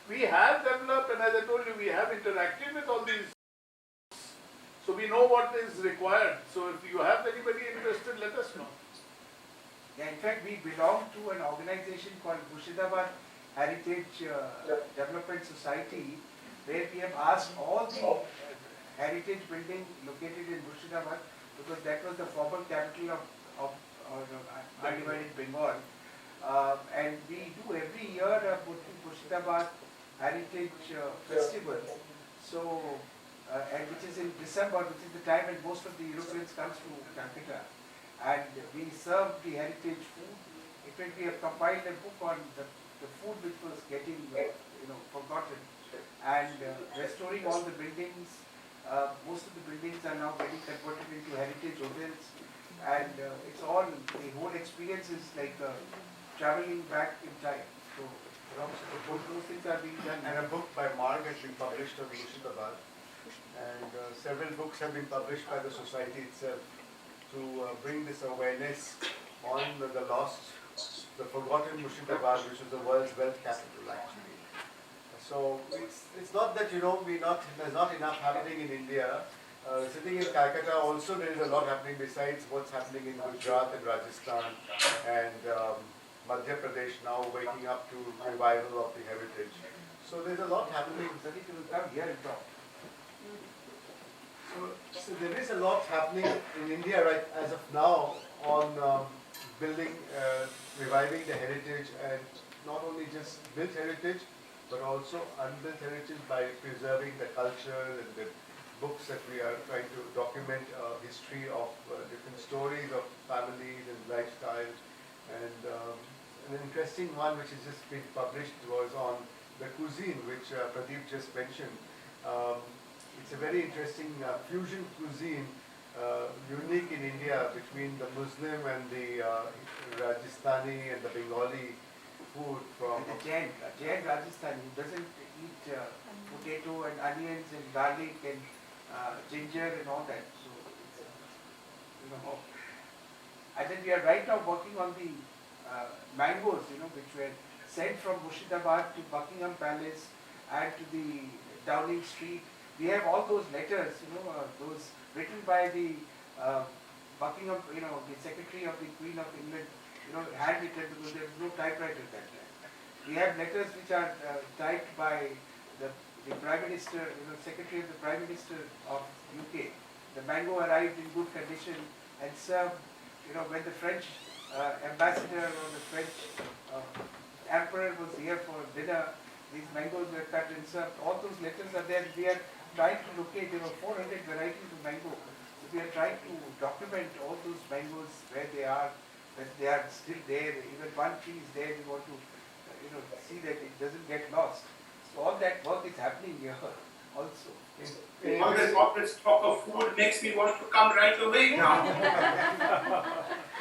We have developed, and as I told you, we have interacted with all these. So we know what is required. So if you have anybody interested, let us know. Yeah, in fact, we belong to an organization called Murshidabad Heritage Development Society, where we have asked all the heritage building located in Murshidabad, because that was the former capital of undivided Bengal. And we do every year a Murshidabad Heritage Festival. So, and which is in December, which is the time when most of the Europeans comes to Calcutta. And we serve the heritage food. In fact, we have compiled a book on the food which was getting forgotten, and restoring all the buildings. Most of the buildings are now getting converted into heritage hotels, and it's all, the whole experience is like traveling back in time. So both those things are being done. And a book by Marg has been published on Murshidabad, and several books have been published by the society itself to bring this awareness on the lost, the forgotten Murshidabad, which was the world's wealth capital actually. So it's not that there's not enough happening in India. Sitting in Calcutta also there is a lot happening besides what's happening in Gujarat and Rajasthan and Madhya Pradesh now waking up to revival of the heritage. So there's a lot happening. Pradeep will come here and talk. So there is a lot happening in India right as of now on building, reviving the heritage, and not only just built heritage, but also unbuilt heritage by preserving the culture and the books that we are trying to document history of different stories of families and lifestyle. And an interesting one which has just been published was on the cuisine, which Pradeep just mentioned. It's a very interesting fusion cuisine, unique in India between the Muslim and the Rajasthani and the Bengali food from... And the Jain Rajasthani, who doesn't eat potato and onions and garlic and ginger and all that. So, and then we are right now working on the mangoes, which were sent from Murshidabad to Buckingham Palace and to the Downing Street. We have all those letters, those written by the Buckingham, the Secretary of the Queen of England, handwritten, because there was no typewriter at that time. We have letters which are typed by the Prime Minister, Secretary of the Prime Minister of UK. The mango arrived in good condition and served, when the French ambassador or the French emperor was here for dinner, these mangoes were cut and served. All those letters are there. We are trying to locate, there were 400 varieties of mango. So we are trying to document all those mangoes, where they are, that they are still there. Even one tree is there, we want to see that it doesn't get lost. So all that work is happening here also. All this talk of food makes me want to come right away now.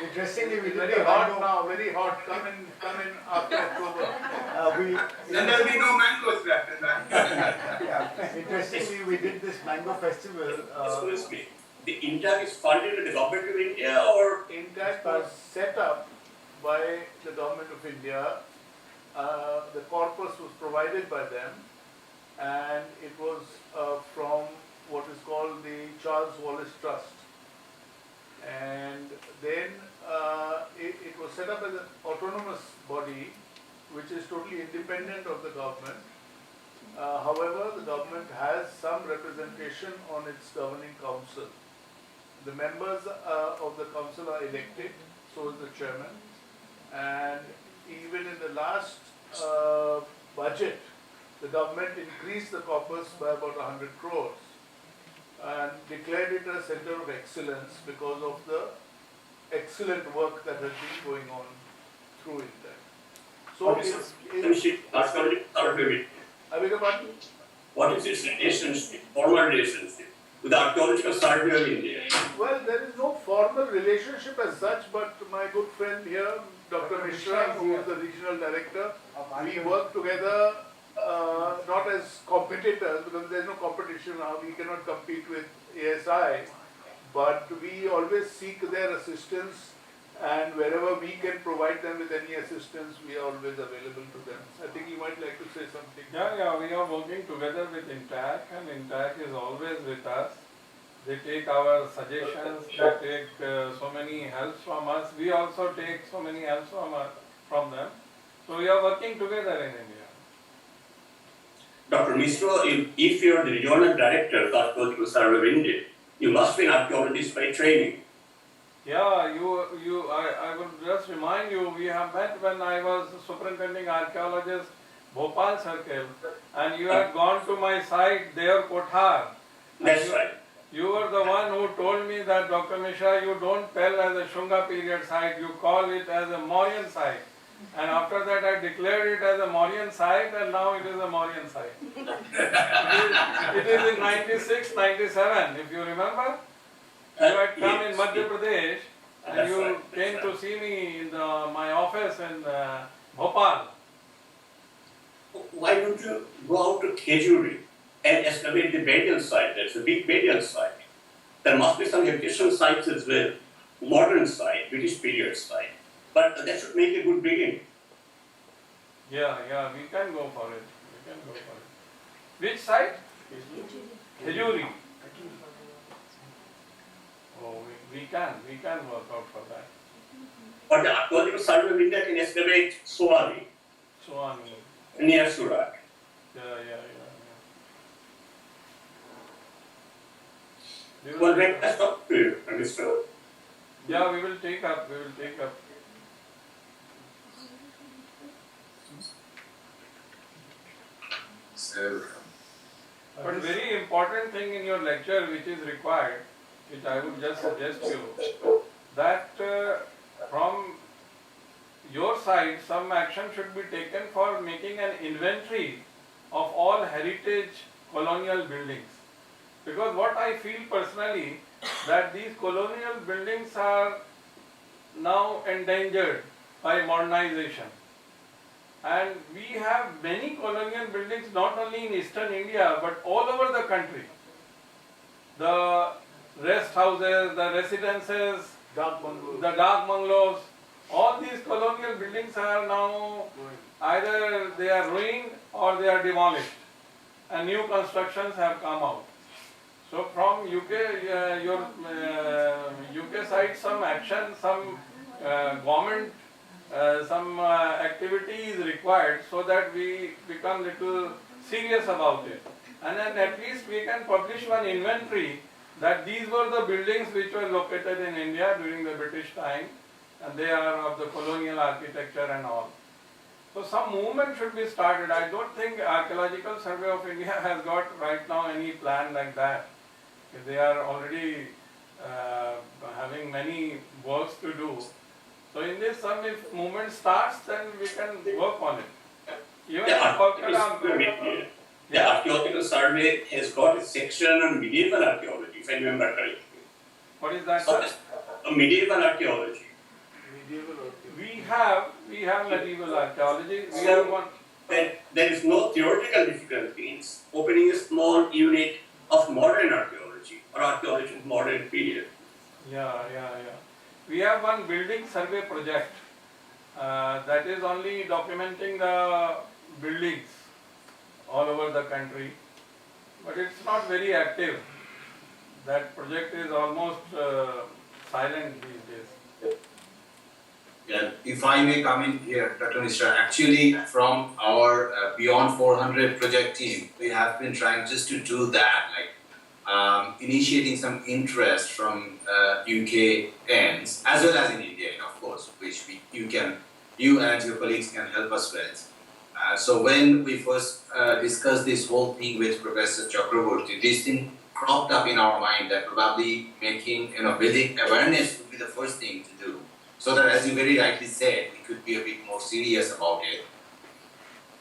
Interestingly, we did Very hot now, very hot. Come in after October. Then there'll be no mangoes left in that. Interestingly, we did this mango festival. Excuse me. The INTAC is funded by the government of India, or INTAC was set up by the government of India. The corpus was provided by them, and it was from what is called the Charles Wallace Trust. And then it was set up as an autonomous body which is totally independent of the government. However, the government has some representation on its governing council. The members of the council are elected, so is the chairman. And even in the last budget, the government increased the corpus by about 100 crores and declared it a center of excellence because of the excellent work that has been going on through INTAC. So I beg your pardon? what is its relationship, formal relationship with the Archaeological Survey of India? Well, there is no formal relationship as such, but my good friend here, Dr. Mishra, who is the regional director, we work together not as competitors, because there is no competition now, we cannot compete with ASI, but we always seek their assistance and wherever we can provide them with any assistance, we are always available to them. I think you might like to say something. Yeah, we are working together with Intac, and Intac is always with us. They take our suggestions, they take so many helps from us. We also take so many helps from them. So we are working together in India. Dr. Misra, if you are the regional director of the Archaeological Survey of India, you must be an archaeologist by training. Yeah, I will just remind you, we have met when I was superintending archaeologist Bhopal Circle, and you had gone to my site there, Kothar. That's right. You were the one who told me that, Dr. Mishra, you don't tell as a Shunga period site, you call it as a Mauryan site. And after that I declared it as a Mauryan site, and now it is a Mauryan site. It is in 96, 97, if you remember. You had come in Madhya Pradesh, and That's you right, came that's to right. see me in my office in Bhopal. Why don't you go out to Khejuri and excavate the burial site? That's a big burial site. There must be some additional sites as well, modern site, British period site. But that should make a good beginning. Yeah, we can go for it. Which site? Khejuri. Oh, we can work out for that. But the Archaeological Survey of India can excavate Soali So on. near Surat. Yeah. We Well, will- let's talk to you, Mr. Yeah, we will take up. But very important thing in your lecture which is required, which I would just suggest you, that from your side some action should be taken for making an inventory of all heritage colonial buildings. Because what I feel personally, that these colonial buildings are now endangered by modernization. And we have many colonial buildings not only in eastern India but all over the country. The rest houses, the residences, Dark bungalows. the dark bungalows, all these colonial buildings are now either they are ruined or they are demolished, and new constructions have come out. So from UK, your UK side, some action, some government, some activity is required so that we become little serious about it. And then at least we can publish one inventory that these were the buildings which were located in India during the British time, and they are of the colonial architecture and all. So some movement should be started. I don't think Archaeological Survey of India has got right now any plan like that. They are already having many works to do. So in this, if movement starts, then we can work on it. Even in Kolkata, The Archaeological Survey has got a section on medieval archaeology, if I remember correctly. what is that? So, medieval archaeology. Medieval archaeology. We have medieval archaeology. We have one. There is no theoretical difficulty in opening a small unit of modern archaeology or archaeology of modern period. Yeah. We have one building survey project that is only documenting the buildings all over the country, but it's not very active. That project is almost silent these days. Yeah, if I may come in here, Dr. Mishra, actually from our Beyond 400 project team, we have been trying just to do that, like initiating some interest from UK ends, as well as in India, of course, which you and your colleagues can help us with. So when we first discussed this whole thing with Professor Chakraborty, this thing cropped up in our mind that probably making, building awareness would be the first thing to do. So that, as you very rightly said, we could be a bit more serious about it.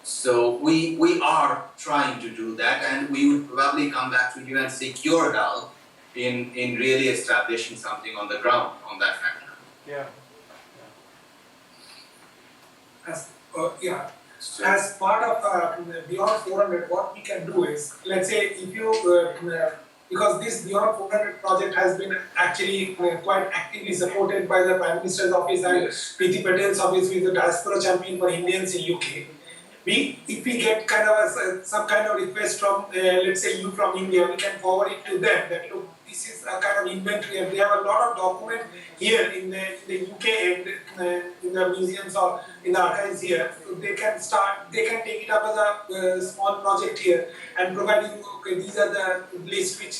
So we are trying to do that, and we would probably come back to you and seek your help in really establishing something on the ground on that factor. Yeah. As part of Beyond 400, what we can do is, let's say if you because this Beyond 400 project has been actually quite actively supported by the Prime Minister's office and Priti Patel's office with the Diaspora Champion for Indians in UK. If we get kind of some kind of request from, let's say you from India, we can forward it to them that look, this is a kind of inventory, and they have a lot of documents here in the UK and in the museums or in the archives here. So they can take it up as a small project here and provide you, okay, these are the lists which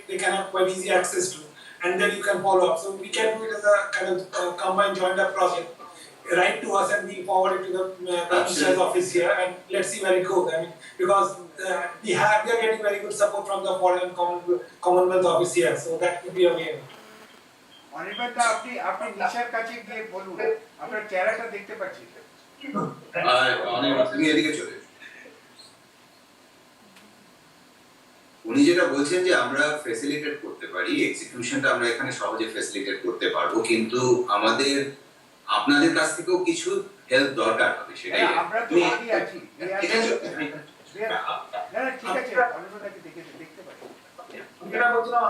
they can have quite easy access to, and then you can follow up. So we can do it as a kind of combined joined up project. Write to us and we forward it to the Prime Minister's office here, and let's see where it goes. I mean, because we are getting very good support from the Foreign Commonwealth office here, so that could be a way. অনির্বাণদা আপনি নিশার কাছে গিয়ে বলুন আপনার চেহারাটা দেখতে পাচ্ছি তুমি এদিকে চলে এসো। উনি যেটা বলছেন যে আমরা ফ্যাসিলিটেট করতে পারি, এক্সিকিউশনটা আমরা এখানে সহজে ফ্যাসিলিটেট করতে পারবো, কিন্তু আমাদের আপনাদের কাছ থেকেও কিছু হেল্প দরকার হবে, সেটাই আমরা তো রেডি আছি। না ঠিক আছে, অনির্বাণদাকে দেখতে পাচ্ছি। যেটা বলছিলাম,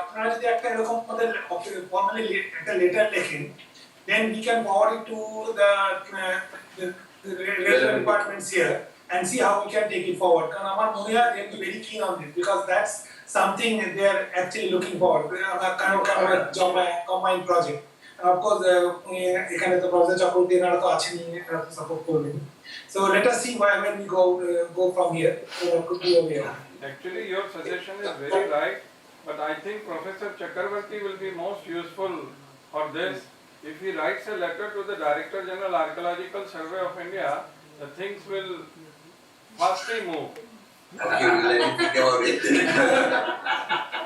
আপনারা যদি একটা এরকম আমাদের ফর্মালি একটা লেটার লেখেন, then we can forward it to the relevant departments here and see how we can take it forward. কারণ আমার মনে হয় they'll be very keen on this because that's something they are actually looking forward. kind of job combined project. And of course, এখানে তো professor Chakraborty এনারা তো আছেনই, এনারা তো সাপোর্ট করবেন। So let us see when we go from here. So that could be a way. Actually, your suggestion is very right, but I think Professor Chakravarti will be most useful for this. If he writes a letter to the Director General Archaeological Survey of India, the things will fastly move.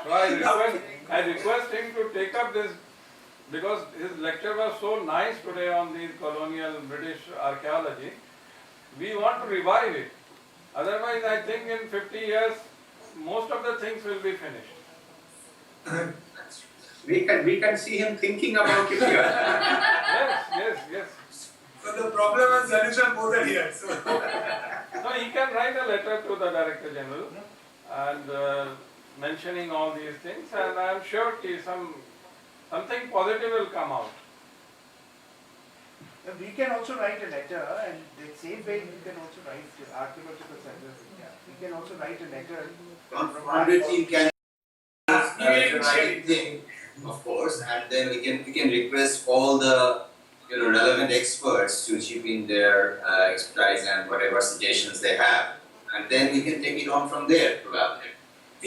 So I request him to take up this, because his lecture was so nice today on these colonial British archaeology. We want to revive it. Otherwise, I think in 50 years, most of the things will be finished. We can see him thinking about it here. Yes. So the problem and solution both are here. So. So he can write a letter to the Director General and mentioning all these things, and I am sure something positive will come out. We can also write a letter, and the same way you can also write to Archaeological Survey of India. We can also write a letter. Team can thing, of course, and then we can request all the relevant experts to chip in their expertise and whatever suggestions they have, and then we can take it on from there probably.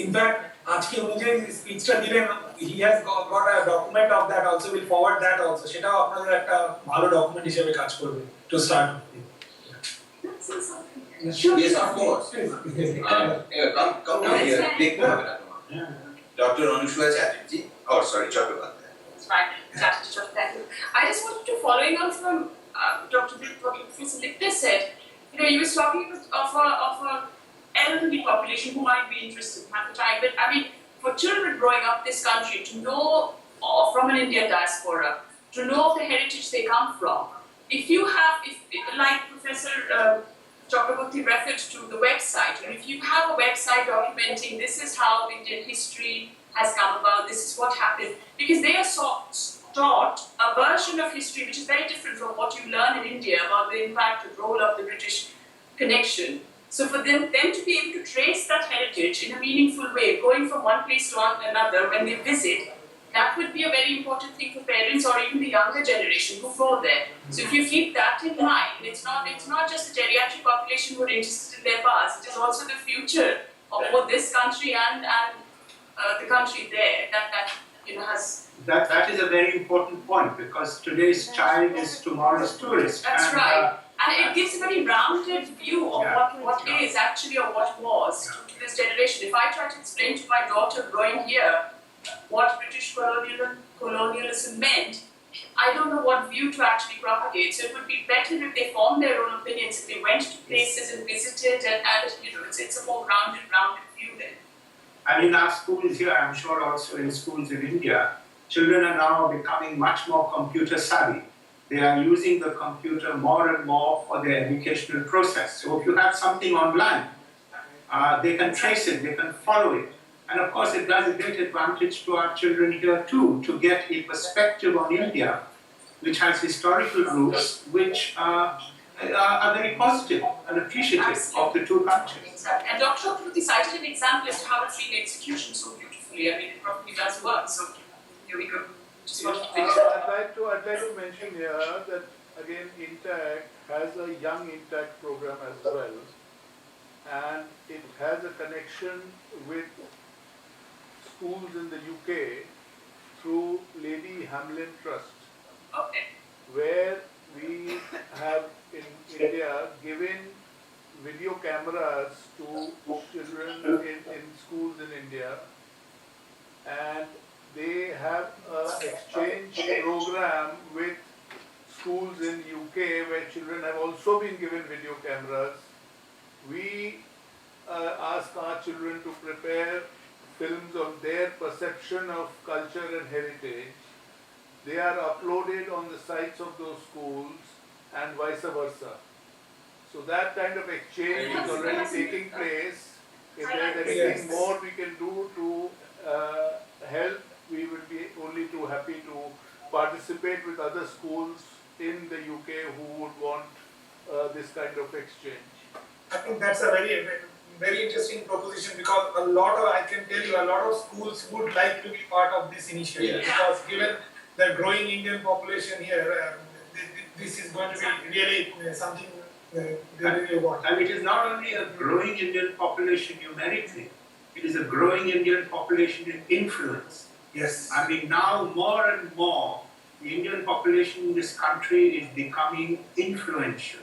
In fact, আজকে উনি যে স্পিচটা দিলেন, he has got a document of that also, will forward that also. সেটাও আপনাদের একটা ভালো document হিসেবে কাজ করবে to start. Yes, of course. Come down here. Dr. Anusha Chatterjee. Oh, sorry, Chakrabarti. It's fine. Thank you. I just wanted to, following on from Dr. Professor Lippner said, he was talking of a elderly population who might be interested at the time. But I mean, for children growing up this country to know from an Indian diaspora, to know of the heritage they come from, if like Professor Chakraborty referred to the website, and if you have a website documenting this is how Indian history has come about, this is what happened, because they are taught a version of history which is very different from what you learn in India about the impact and role of the British connection. So for them to be able to trace that heritage in a meaningful way, going from one place to another when they visit, that would be a very important thing for parents or even the younger generation who go there. So if you keep that in mind, it's not just the geriatric population who are interested in their past, it is also the future of both this country and the country there that has. That is a very important point, because today's child is tomorrow's tourist. That's right. And it gives a very rounded view of what is actually or what was to this generation. If I try to explain to my daughter growing here what British colonialism meant, I don't know what view to actually propagate. So it would be better if they formed their own opinions, if they went to places and visited, and it's a more rounded view then. And in our schools here, I'm sure also in schools in India, children are now becoming much more computer savvy. They are using the computer more and more for their educational process. So if you have something online, they can trace it, they can follow it, And of course, it does a great advantage to our children here too, to get a perspective on India, which has historical roots, which are very positive and appreciative of the two countries. Exactly. And Dr. Chakraborty cited an example as to how it's being execution so beautifully. I mean, it probably does work. So here we go. Just wanted to finish. I'd like to mention here that again Intact has a young Intact program as well, and it has a connection with schools in the UK through Lady Hamlin Trust, Okay. where we have in India given video cameras to children in schools in India, and they have an exchange program with schools in UK where children have also been given video cameras. We ask our children to prepare films on their perception of culture and heritage. They are uploaded on the sites of those schools and vice versa. So that kind of exchange is already taking place. If there is anything more we can do to help, we will be only too happy to participate with other schools in the UK who would want this kind of exchange. I think that's a very interesting proposition, because I can tell you, a lot of schools would like to be part of this initiative, because given the growing Indian population here, this is going to be really something they really want. And it is not only a growing Indian population numerically, it is a growing Indian population in influence. Yes. I mean, now more and more, the Indian population in this country is becoming influential,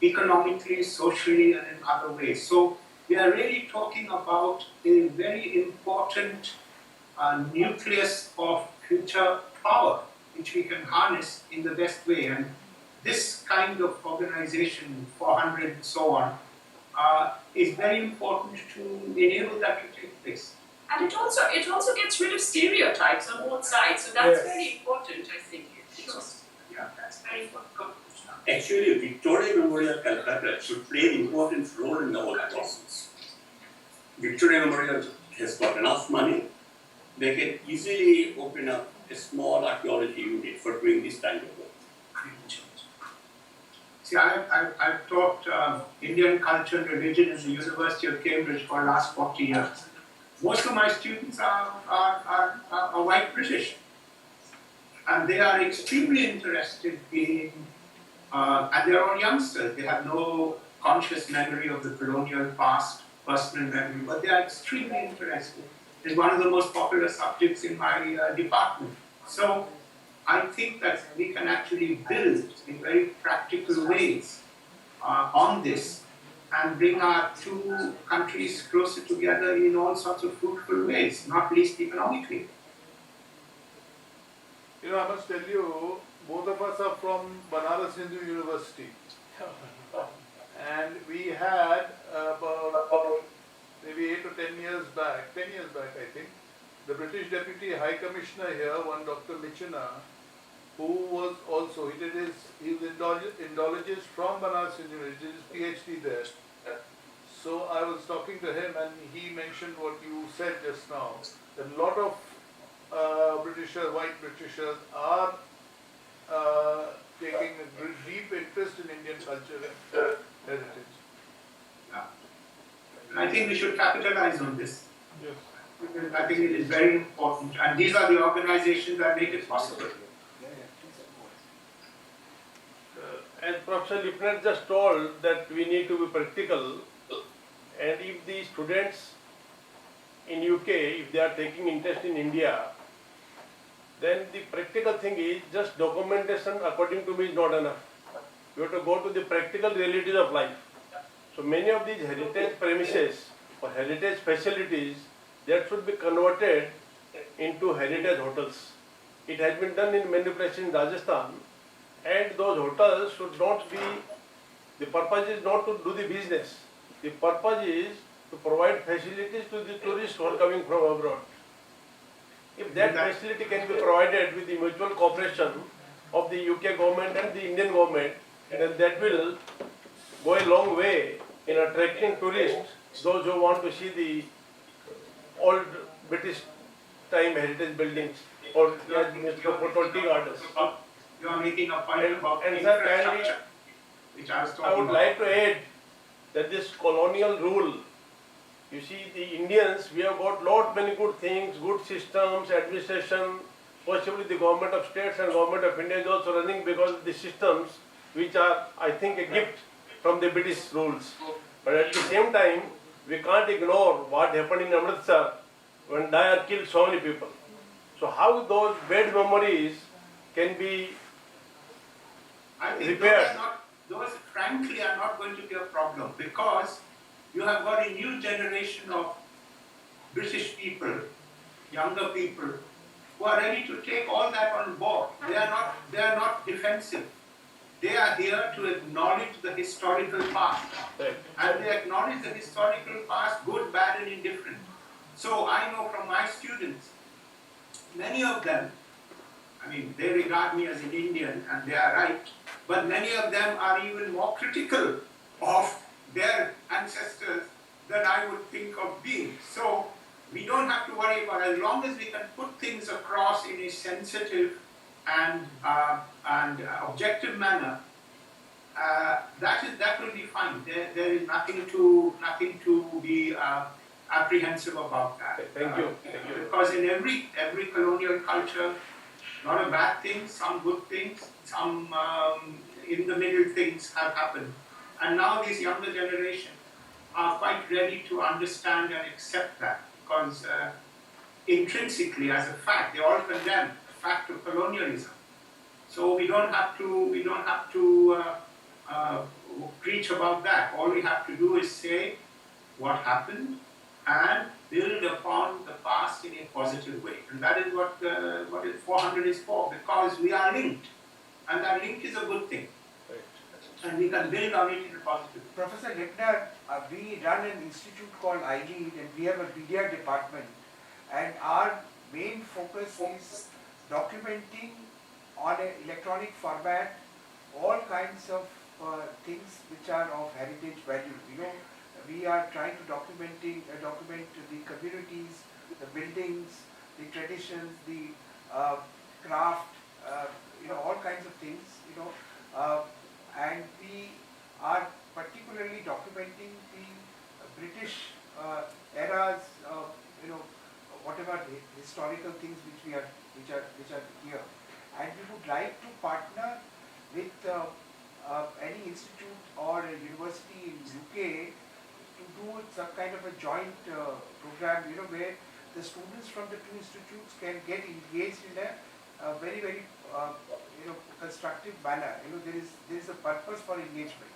economically, socially, and in other ways. So we are really talking about a very important nucleus of future power, which we can harness in the best way. And this kind of organization, 400 and so on, is very important to enable that to take place. And it also gets rid of stereotypes on both sides. So that's very important, I think. That's very important. Actually, Victoria Memorial Calcutta should play an important role in the whole process. Victoria Memorial has got enough money. They can easily open up a small archaeology unit for doing this kind of work. See, I've taught Indian culture and religion at the University of Cambridge for the last 40 years. Most of my students are white British, and they are extremely interested in, and they're all youngsters. They have no conscious memory of the colonial past, personal memory, but they are extremely interested. It's one of the most popular subjects in my department. So I think that we can actually build in very practical ways on this and bring our two countries closer together in all sorts of fruitful ways, not least economically. You know, I must tell you, both of us are from Banaras Hindu University. And we had about maybe 8 or 10 years back, I think, the British Deputy High Commissioner here, one Dr. Michina, who was also, he was Indologist from Banaras University, did his PhD there. So I was talking to him and he mentioned what you said just now, that a lot of Britishers, white Britishers are taking a deep interest in Indian culture and heritage. Yeah. And I think we should capitalize on this. Yes. I think it is very important, and these are the organizations that make it possible. As Professor Lipnet just told, that we need to be practical, and if the students in UK, if they are taking interest in India, then the practical thing is just documentation, according to me, is not enough. You have to go to the practical realities of life. So many of these heritage premises or heritage facilities that should be converted into heritage hotels. It has been done in many places in Rajasthan, and those hotels should not be, the purpose is not to do the business. The purpose is to provide facilities to the tourists who are coming from abroad. If that facility can be provided with the mutual cooperation of the UK government and the Indian government, then that will go a long way in attracting tourists, those who want to see the old British time heritage buildings or like Mr. Tea Gardens. You are making a point about and sir, infrastructure, which I was talking I would about. like to add that this colonial rule, you see, the Indians, we have got lot many good things, good systems, administration, possibly the government of states and government of India is also running because of the systems which are, I think, a gift from the British rules. But at the same time, we can't ignore what happened in Amritsar when Dyer killed so many people. So how those bad memories can be I think repaired? those frankly are not going to be a problem because you have got a new generation of British people, younger people, who are ready to take all that on board. They are not defensive. They are here to acknowledge the historical past. Right. And they acknowledge the historical past, good, bad, and indifferent. So I know from my students, many of them, I mean, they regard me as an Indian, and they are right, but many of them are even more critical of their ancestors than I would think of being. So we don't have to worry about it. As long as we can put things across in a sensitive and objective manner, that will be fine. There is nothing to be apprehensive about that. Thank you. Thank you. Because in every colonial culture, a lot of bad things, some good things, some in the middle things have happened. And now this younger generation are quite ready to understand and accept that because intrinsically, as a fact, they all condemn the fact of colonialism. So we don't have to preach about that. All we have to do is say what happened and build upon the past in a positive way. And that is what 400 is for, because we are linked. And that link is a good thing. And we can build on it in a positive way. Professor Lipner, we run an institute called iLead and we have a media department, and our main focus is documenting on an electronic format all kinds of things which are of heritage value. You know, we are trying to document the communities, the buildings, the traditions, the craft, all kinds of things, and we are particularly documenting the British eras, whatever the historical things which are here, and we would like to partner with any institute or a university in UK to do some kind of a joint program, where the students from the two institutes can get engaged in a very, very constructive manner. There is a purpose for engagement.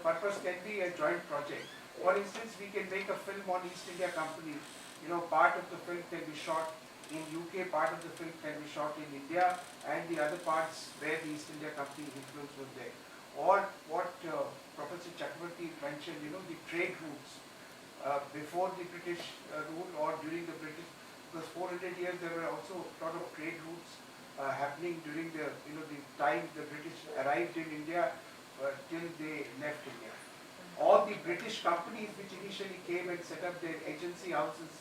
Purpose can be a joint project. For instance, we can make a film on East India Company. Part of the film can be shot in UK, part of the film can be shot in India, and the other parts where the East India Company influence was there. Or what Professor Chakravarti mentioned, the trade routes before the British rule or during the British, because 400 years there were also a lot of trade routes happening during the time the British arrived in India till they left India. All the British companies which initially came and set up their agency houses,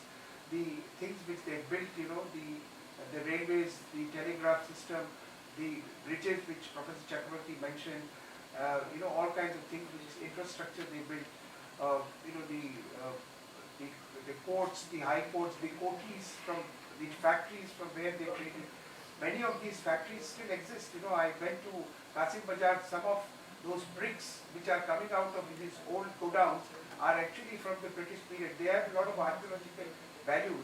the things which they built, the railways, the telegraph system, the bridges which Professor Chakravarti mentioned, all kinds of things, which is infrastructure they built, the ports, the high ports, the coaties from the factories from where they traded. Many of these factories still exist. I went to Qasim Bazaar. Some of those bricks which are coming out of these old godowns are actually from the British period. They have a lot of archaeological value.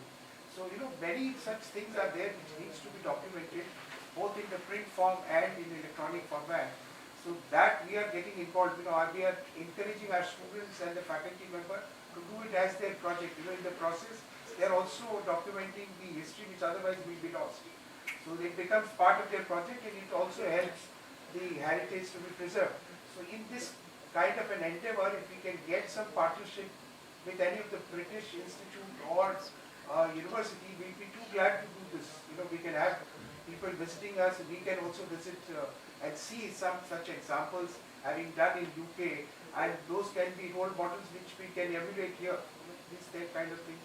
So, many such things are there which needs to be documented, both in the print form and in electronic format. So that we are getting involved. We are encouraging our students and the faculty member to do it as their project. In the process, they are also documenting the history which otherwise will be lost. So it becomes part of their project, and it also helps the heritage to be preserved. So in this kind of an endeavor, if we can get some partnership with any of the British institute or university, we'll be too glad to do this. We can have people visiting us, and we can also visit and see some such examples having done in UK and those can be role models which we can emulate here. This kind of thing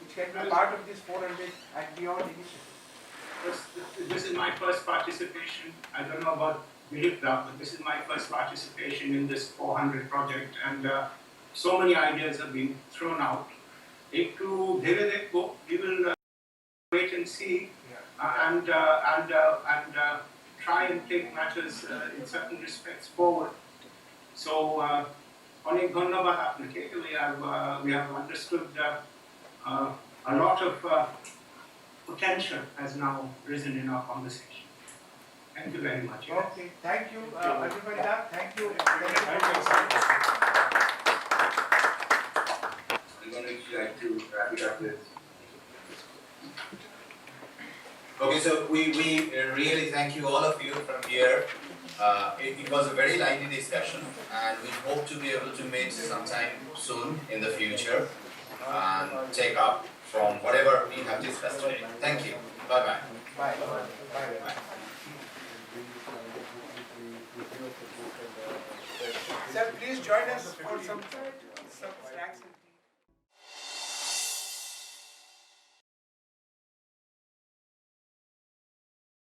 which can be part of this 400 and beyond initiative. This is my first participation. I don't know about Dilipda, but this is my first participation in this 400 project, and so many ideas have been thrown out. Ektu dhire dekho, we will wait and see, and try and take matters in certain respects forward. So, onek dhonnobad apnake. We have understood a lot of potential has now risen in our conversation. Thank you very much. Okay, thank you, Adhipada. Thank you. Anyone would like to wrap it up with? Okay, so we really thank you, all of you from here. It was a very lively discussion, and we hope to be able to meet sometime soon in the future and take up from whatever we have discussed today. Thank you. Bye-bye. Bye. Bye. Sir, please join us for some snacks.